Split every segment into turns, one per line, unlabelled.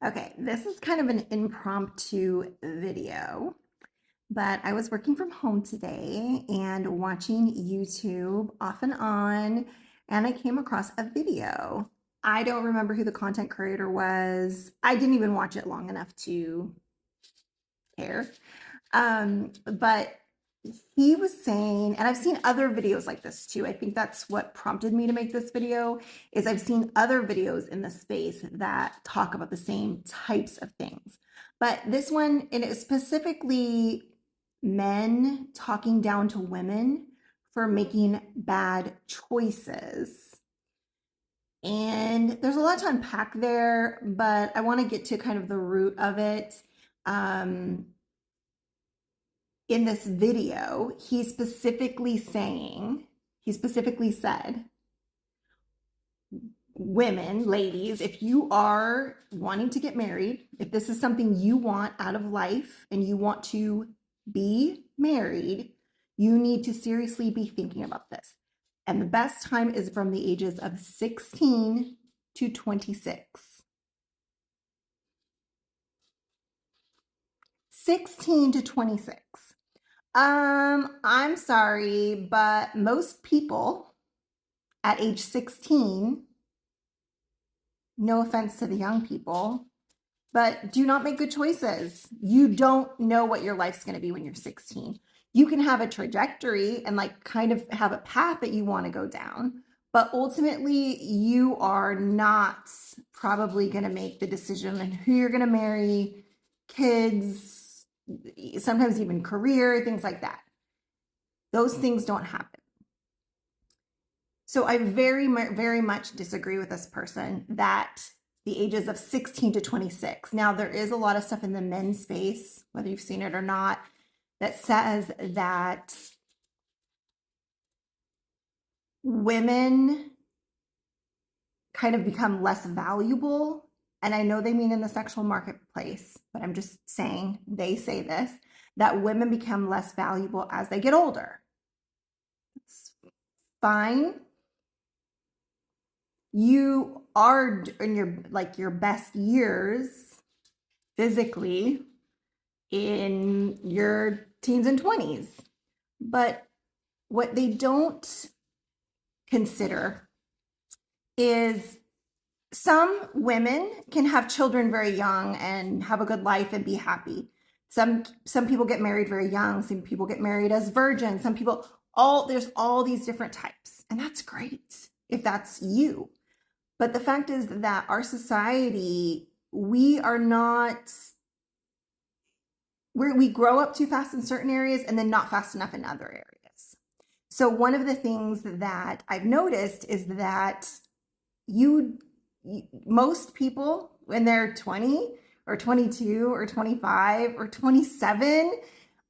Okay, this is kind of an impromptu video, but I was working from home today and watching YouTube off and on, and I came across a video. I don't remember who the content creator was. I didn't even watch it long enough to care. But he was saying, and I've seen other videos like this too. I think that's what prompted me to make this video is I've seen other videos in the space that talk about the same types of things. But this one, and it's specifically men talking down to women for making bad choices. And there's a lot to unpack there, but I want to get to kind of the root of it. Um, in this video, he specifically said, women, ladies, if you are wanting to get married, if this is something you want out of life and you want to be married, you need to seriously be thinking about this. And the best time is from the ages of 16 to 26. 16 to 26. I'm sorry, but most people at age 16, no offense to the young people, but do not make good choices. You don't know what your life's going to be when you're 16. You can have a trajectory and like kind of have a path that you want to go down, but ultimately you are not probably going to make the decision on who you're going to marry, kids, sometimes even career, things like that. Those things don't happen. So I very, very much disagree with this person that the ages of 16 to 26. Now, there is a lot of stuff in the men's space, whether you've seen it or not, that says that women kind of become less valuable. And I know they mean in the sexual marketplace, but I'm just saying they say this, that women become less valuable as they get older. It's fine. You are in your best years physically in your teens and 20s. But what they don't consider is some women can have children very young and have a good life and be happy. Some people get married very young, some people get married as virgins, some people there's all these different types. And that's great if that's you. But the fact is that our society, we grow up too fast in certain areas and then not fast enough in other areas. So one of the things that I've noticed is that most people when they're 20 or 22 or 25 or 27,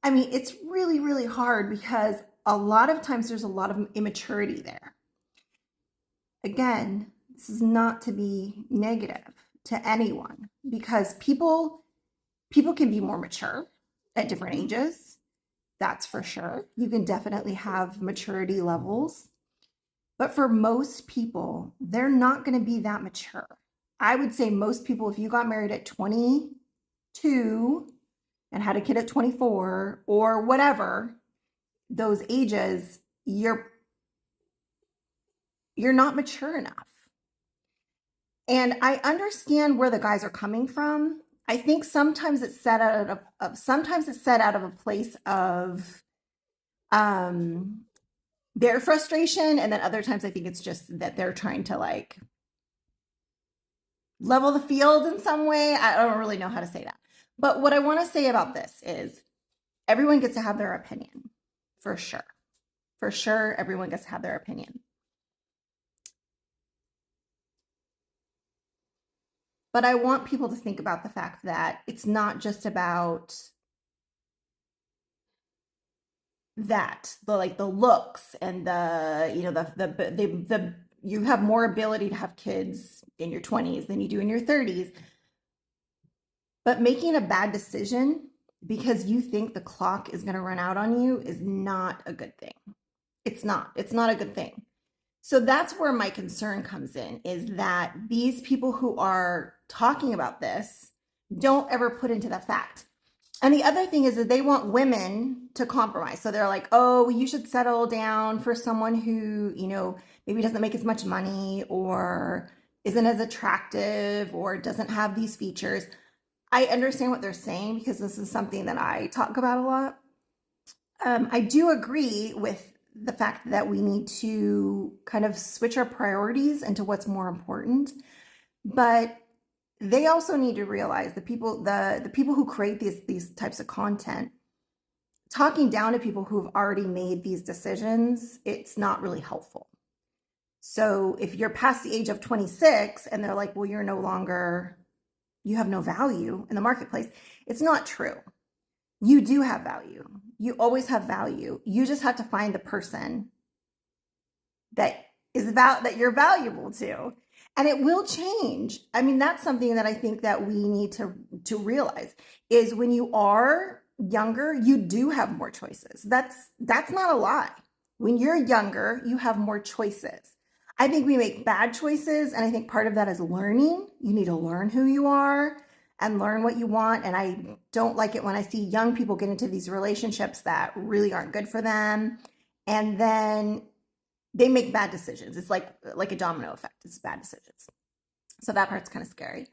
I mean, it's really, really hard because a lot of times there's a lot of immaturity there. Again, this is not to be negative to anyone because people can be more mature at different ages. That's for sure. You can definitely have maturity levels. But for most people, they're not going to be that mature. I would say most people, if you got married at 22 and had a kid at 24 or whatever, those ages, you're not mature enough. And I understand where the guys are coming from. I think sometimes it's set out of a place of their frustration, and then other times I think it's just that they're trying to like level the field in some way. I don't really know how to say that. But what I want to say about this is everyone gets to have their opinion, for sure. For sure, everyone gets to have their opinion. But I want people to think about the fact that it's not just about that, the looks and the you have more ability to have kids in your 20s than you do in your 30s. But making a bad decision because you think the clock is going to run out on you is not a good thing. It's not a good thing. So that's where my concern comes in, is that these people who are talking about this don't ever put into the fact. And the other thing is that they want women to compromise. So they're like, oh, you should settle down for someone who, maybe doesn't make as much money or isn't as attractive or doesn't have these features. I understand what they're saying because this is something that I talk about a lot. I do agree with the fact that we need to kind of switch our priorities into what's more important, but they also need to realize the people who create these types of content, talking down to people who've already made these decisions, it's not really helpful. So if you're past the age of 26 and they're like, well, you have no value in the marketplace, it's not true. You do have value. You always have value. You just have to find the person that that you're valuable to. And it will change. I mean, that's something that I think that we need to realize is when you are younger, you do have more choices. That's not a lie. When you're younger, you have more choices. I think we make bad choices, and I think part of that is learning. You need to learn who you are and learn what you want. And I don't like it when I see young people get into these relationships that really aren't good for them. And then they make bad decisions. It's like a domino effect. It's bad decisions. So that part's kind of scary.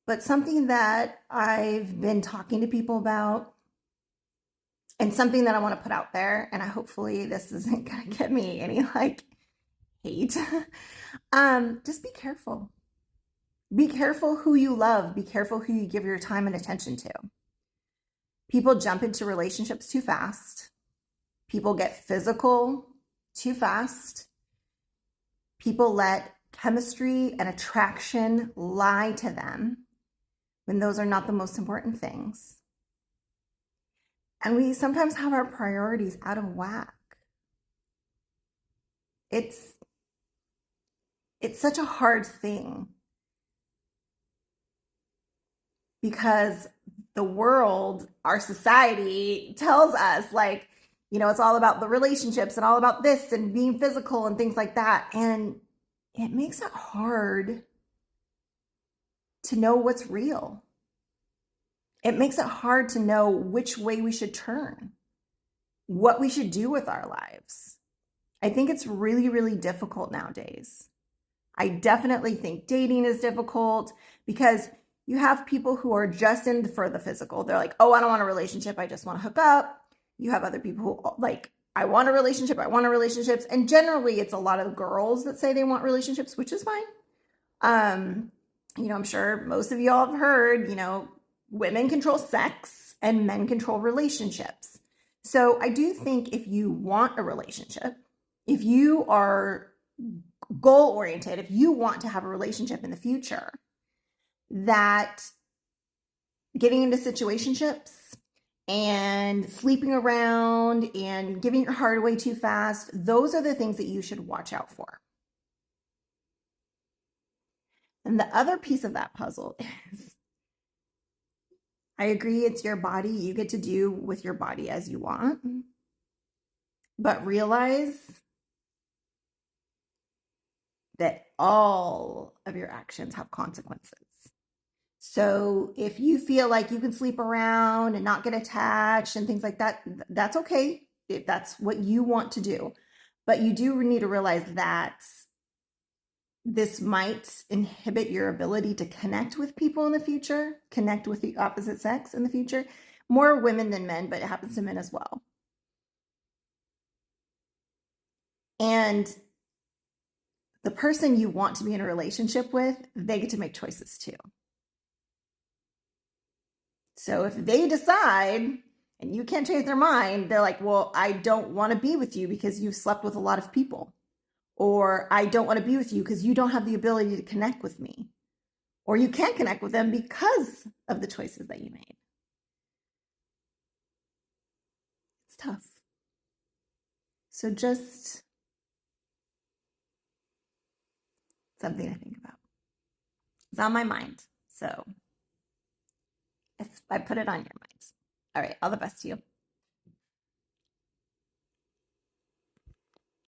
But something that I've been talking to people about and something that I want to put out there, and hopefully this isn't going to get me any hate. Just be careful. Be careful who you love. Be careful who you give your time and attention to. People jump into relationships too fast. People get physical too fast. People let chemistry and attraction lie to them when those are not the most important things. And we sometimes have our priorities out of whack. It's such a hard thing because the world, our society tells us it's all about the relationships and all about this and being physical and things like that. And it makes it hard to know what's real. It makes it hard to know which way we should turn, what we should do with our lives. I think it's really, really difficult nowadays. I definitely think dating is difficult because you have people who are just in for the physical. They're like, oh, I don't want a relationship. I just want to hook up. You have other people who I want a relationship. I want a relationships. And generally it's a lot of girls that say they want relationships, which is fine. I'm sure most of y'all have heard, women control sex and men control relationships. So I do think if you want a relationship, if you are goal oriented, if you want to have a relationship in the future, that getting into situationships and sleeping around and giving your heart away too fast, those are the things that you should watch out for. And the other piece of that puzzle is, I agree, it's your body. You get to do with your body as you want. But realize that all of your actions have consequences. So if you feel like you can sleep around and not get attached and things like that, that's okay. If that's what you want to do. But you do need to realize that this might inhibit your ability to connect with people in the future, connect with the opposite sex in the future. More women than men, but it happens to men as well. And the person you want to be in a relationship with, they get to make choices too. So if they decide and you can't change their mind, they're like, well, I don't want to be with you because you've slept with a lot of people. Or I don't want to be with you because you don't have the ability to connect with me. Or you can't connect with them because of the choices that you made. It's tough. So just something to think about. It's on my mind. So I put it on your mind. All right. All the best to you.